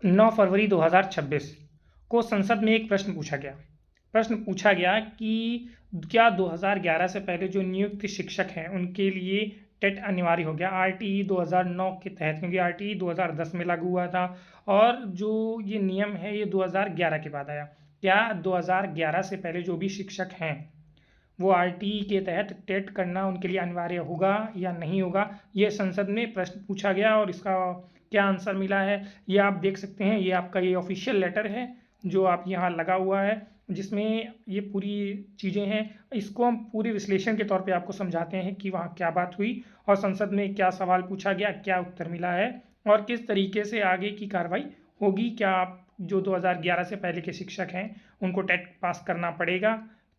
9 फरवरी 2026 को संसद में एक प्रश्न पूछा गया। प्रश्न पूछा गया कि क्या 2011 से पहले जो नियुक्त शिक्षक हैं उनके लिए टेट अनिवार्य हो गया आरटीई 2009 के तहत, क्योंकि आरटीई 2010 में लागू हुआ था और जो ये नियम है ये 2011 के बाद आया। क्या 2011 से पहले जो भी शिक्षक हैं वो आरटीई के तहत टेट करना उनके लिए अनिवार्य होगा या नहीं होगा, ये संसद में प्रश्न पूछा गया और इसका क्या आंसर मिला है ये आप देख सकते हैं। ये आपका ये ऑफिशियल लेटर है जो आप यहाँ लगा हुआ है, जिसमें ये पूरी चीज़ें हैं। इसको हम पूरे विश्लेषण के तौर पे आपको समझाते हैं कि वहाँ क्या बात हुई और संसद में क्या सवाल पूछा गया, क्या उत्तर मिला है और किस तरीके से आगे की कार्रवाई होगी। क्या आप जो 2011 से पहले के शिक्षक हैं उनको टेट पास करना पड़ेगा,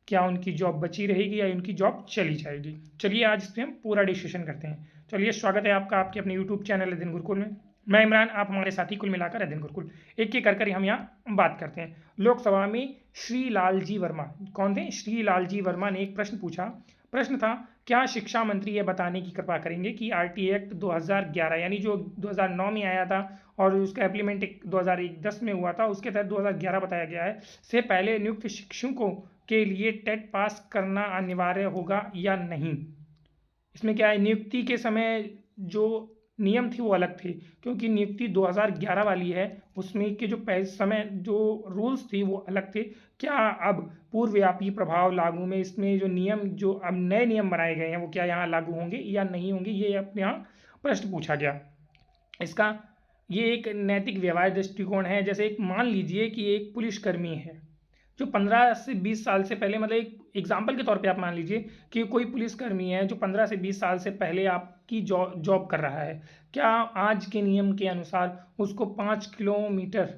क्या उनकी जॉब बची रहेगी या उनकी जॉब चली जाएगी। चलिए आज इस पर हम पूरा डिस्कशन करते हैं। चलिए, स्वागत है आपका आपके अपने यूट्यूब चैनल अध्ययन गुरुकुल में। मैं इमरान, आप हमारे साथी कुल मिलाकर अध्ययन गुरुकुल एक एक कर हम यहाँ बात करते हैं। लोकसभा में श्री लालजी वर्मा, कौन थे? श्री लालजी वर्मा ने एक प्रश्न पूछा। प्रश्न था, क्या शिक्षा मंत्री ये बताने की कृपा करेंगे कि आरटीई एक्ट 2011 यानी जो 2009 में आया था और उसका इम्प्लीमेंट 2010 में हुआ था, उसके तहत 2011 बताया गया है, से पहले नियुक्त शिक्षकों के लिए टेट पास करना अनिवार्य होगा या नहीं। इसमें क्या है, नियुक्ति के समय जो नियम थी वो अलग थे, क्योंकि नियुक्ति 2011 वाली है, उसमें के जो समय जो रूल्स थी वो अलग थे। क्या अब पूर्वव्यापी प्रभाव लागू में इसमें जो नियम, जो अब नए नियम बनाए गए हैं वो क्या यहाँ लागू होंगे या नहीं होंगे, ये अपने यहाँ प्रश्न पूछा गया। इसका ये एक नैतिक व्यवहार दृष्टिकोण है। जैसे एक मान लीजिए कि एक पुलिसकर्मी है जो 15 से 20 साल से पहले, मतलब एक एग्जाम्पल के तौर पे आप मान लीजिए कि कोई पुलिसकर्मी है जो 15 से 20 साल से पहले आपकी जॉब कर रहा है। क्या आज के नियम के अनुसार उसको 5 किलोमीटर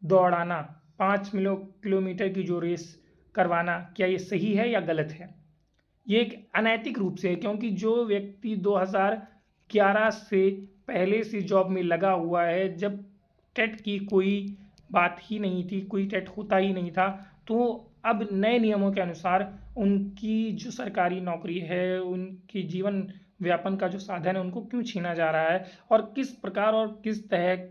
दौड़ाना, 5 किलोमीटर की जो रेस करवाना, क्या ये सही है या गलत है? ये एक अनैतिक रूप से है, क्योंकि जो व्यक्ति 2011 से पहले से जॉब में लगा हुआ है, जब टेट की कोई बात ही नहीं थी, कोई टेट होता ही नहीं था, तो अब नए नियमों के अनुसार उनकी जो सरकारी नौकरी है, उनकी जीवन व्यापन का जो साधन है, उनको क्यों छीना जा रहा है और किस प्रकार और किस तरह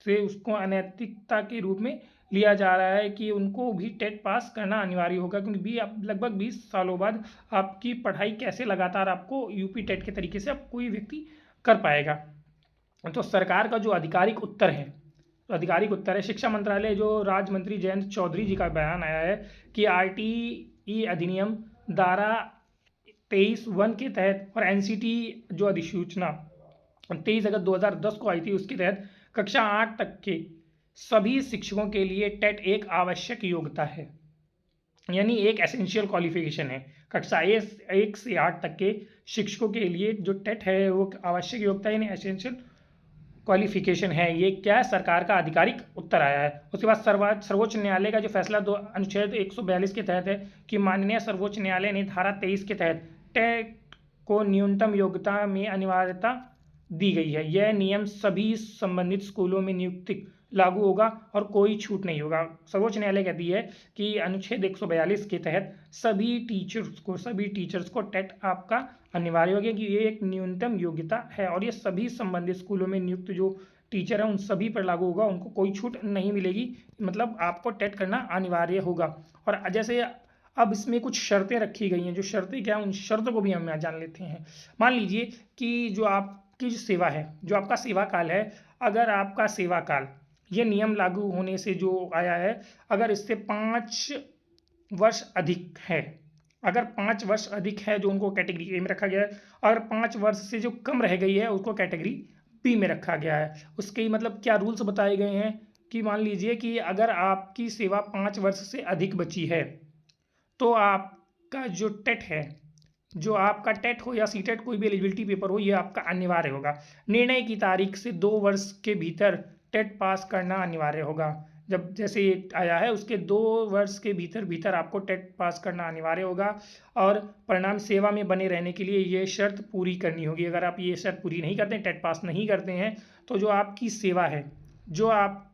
से उसको अनैतिकता के रूप में लिया जा रहा है कि उनको भी टेट पास करना अनिवार्य होगा। क्योंकि लगभग 20 सालों बाद आपकी पढ़ाई कैसे लगातार आपको यूपी टेट के तरीके से अब कोई व्यक्ति कर पाएगा। तो सरकार का जो आधिकारिक उत्तर है, शिक्षा मंत्रालय जो राज्य मंत्री जयंत चौधरी जी का बयान आया है कि आरटीई अधिनियम धारा 23(1) के तहत और एनसीटी जो अधिसूचना 23 अगस्त 2010 को आई थी, उसके तहत कक्षा 8 तक के सभी शिक्षकों के लिए टेट एक आवश्यक योग्यता है, यानी एक एसेंशियल क्वालिफिकेशन है। कक्षा 1 से 8 तक के शिक्षकों के लिए जो टेट है वो आवश्यक योग्यता यानी एसेंशियल क्वालिफिकेशन है। ये क्या है, सरकार का आधिकारिक उत्तर आया है। उसके बाद सर्वोच्च न्यायालय का जो फैसला अनुच्छेद 142 के तहत है कि माननीय सर्वोच्च न्यायालय ने धारा 23 के तहत टेट को न्यूनतम योग्यता में अनिवार्यता दी गई है। यह नियम सभी संबंधित स्कूलों में नियुक्ति लागू होगा और कोई छूट नहीं होगा। सर्वोच्च न्यायालय कहती है कि अनुच्छेद 142 के तहत सभी टीचर्स को टेट आपका अनिवार्य हो गया कि ये एक न्यूनतम योग्यता है और ये सभी संबंधित स्कूलों में नियुक्त जो टीचर हैं उन सभी पर लागू होगा, उनको कोई छूट नहीं मिलेगी, मतलब आपको टेट करना अनिवार्य होगा। और जैसे अब इसमें कुछ शर्तें रखी गई हैं, जो शर्तें क्या हैं उन शर्तों को भी हम यहाँ जान लेते हैं। मान लीजिए कि जो आपकी जो सेवा है, जो आपका सेवा काल है, अगर आपका सेवा काल ये नियम लागू होने से जो आया है, अगर इससे 5 वर्ष अधिक है, अगर 5 वर्ष अधिक है जो उनको कैटेगरी ए में रखा गया है, अगर 5 वर्ष से जो कम रह गई है उसको कैटेगरी बी में रखा गया है। उसके मतलब क्या रूल्स बताए गए हैं कि मान लीजिए कि अगर आपकी सेवा 5 वर्ष से अधिक बची है तो आपका जो टेट है, जो आपका टेट हो या सीटेट कोई भी एलिजिबिलिटी पेपर हो, ये आपका अनिवार्य होगा। निर्णय की तारीख से 2 वर्ष के भीतर टेट पास करना अनिवार्य होगा। जब जैसे ये आया है उसके 2 वर्ष के भीतर आपको टेट पास करना अनिवार्य होगा और परिणाम सेवा में बने रहने के लिए ये शर्त पूरी करनी होगी। अगर आप ये शर्त पूरी नहीं करते, टेट पास नहीं करते हैं, तो जो आपकी सेवा है, जो आप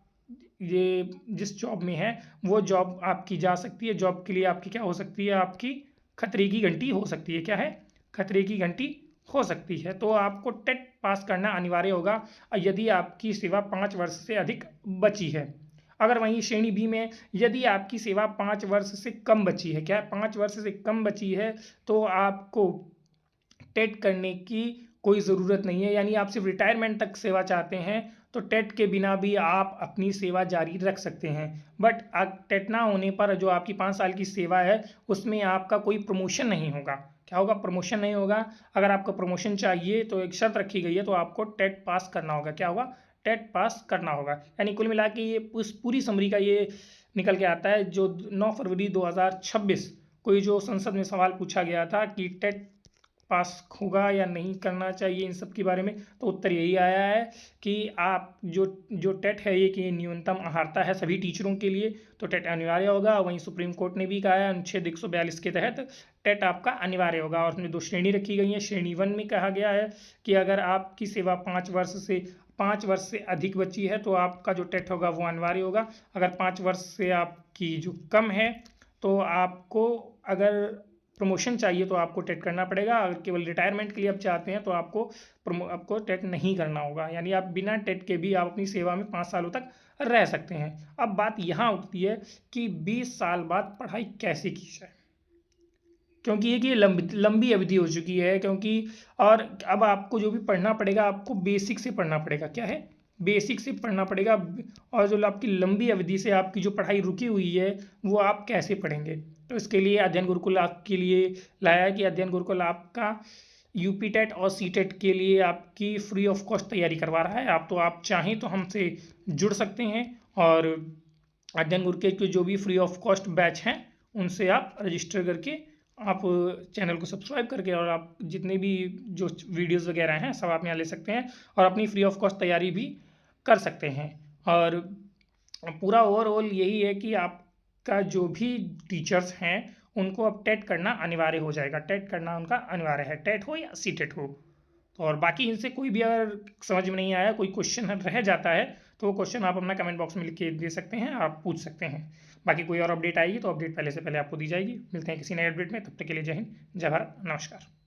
ये जिस जॉब में है वो जॉब आपकी जा सकती है। जॉब के लिए आपकी क्या हो सकती है, आपकी खतरे की घंटी हो सकती है। क्या है, खतरे की घंटी हो सकती है। तो आपको टेट पास करना अनिवार्य होगा यदि आपकी सेवा 5 वर्ष से अधिक बची है। अगर वहीं श्रेणी बी में यदि आपकी सेवा 5 वर्ष से कम बची है, क्या है 5 वर्ष से कम बची है, तो आपको टेट करने की कोई ज़रूरत नहीं है। यानी आप सिर्फ रिटायरमेंट तक सेवा चाहते हैं तो टेट के बिना भी आप अपनी सेवा जारी रख सकते हैं। बट टेट ना होने पर जो आपकी 5 साल की सेवा है उसमें आपका कोई प्रमोशन नहीं होगा। क्या होगा? प्रमोशन नहीं होगा। अगर आपको प्रमोशन चाहिए तो एक शर्त रखी गई है, तो आपको टेट पास करना होगा। क्या होगा? टेट पास करना होगा। यानी कुल मिला के ये उस पूरी समरी का ये निकल के आता है। जो 9 फरवरी 2026 को ये जो संसद में सवाल पूछा गया था कि टेट पास होगा या नहीं करना चाहिए इन सब के बारे में, तो उत्तर यही आया है कि आप जो टेट है ये कि न्यूनतम अहर्ता है सभी टीचरों के लिए, तो टेट अनिवार्य होगा। वहीं सुप्रीम कोर्ट ने भी कहा है अनुच्छेद 142 के तहत टेट आपका अनिवार्य होगा। और उसमें 2 श्रेणी रखी गई हैं। श्रेणी 1 में कहा गया है कि अगर आपकी सेवा 5 वर्ष से अधिक बची है तो आपका जो टेट होगा वो अनिवार्य होगा। अगर 5 वर्ष से आपकी जो कम है तो आपको अगर प्रमोशन चाहिए तो आपको टेट करना पड़ेगा। अगर केवल रिटायरमेंट के लिए आप चाहते हैं तो आपको टेट नहीं करना होगा। यानी आप बिना टेट के भी आप अपनी सेवा में 5 सालों तक रह सकते हैं। अब बात यहाँ उठती है कि 20 साल बाद पढ़ाई कैसे की जाए, क्योंकि ये लंबी अवधि हो चुकी है। क्योंकि और अब आपको जो भी पढ़ना पड़ेगा आपको बेसिक से पढ़ना पड़ेगा। क्या है? बेसिक से पढ़ना पड़ेगा। और जो आपकी लंबी अवधि से आपकी जो पढ़ाई रुकी हुई है वो आप कैसे पढ़ेंगे? तो इसके लिए अध्ययन गुरुकुल आपके लिए लाया है कि अध्ययन गुरुकुल आपका यूपी टेट और सी टेट के लिए आपकी फ्री ऑफ कॉस्ट तैयारी करवा रहा है। आप चाहें तो हमसे जुड़ सकते हैं और अध्ययन गुरुकुल के जो भी फ्री ऑफ कॉस्ट बैच हैं उनसे आप रजिस्टर करके आप चैनल को सब्सक्राइब करके और आप जितने भी जो वीडियोस वगैरह हैं सब आप यहाँ ले सकते हैं और अपनी फ्री ऑफ कॉस्ट तैयारी भी कर सकते हैं। और पूरा ओवरऑल यही है कि आपका जो भी टीचर्स हैं उनको अब टेट करना अनिवार्य हो जाएगा। टेट करना उनका अनिवार्य है, टेट हो या सी टेट हो। और बाकी इनसे कोई भी अगर समझ में नहीं आया, कोई क्वेश्चन रह जाता है तो वो क्वेश्चन आप अपना कमेंट बॉक्स में लिख के दे सकते हैं, आप पूछ सकते हैं। बाकी कोई और अपडेट आएगी तो अपडेट पहले से पहले आपको दी जाएगी। मिलते हैं किसी नए अपडेट में, तब तक के लिए जय हिंद, जय भारत, नमस्कार।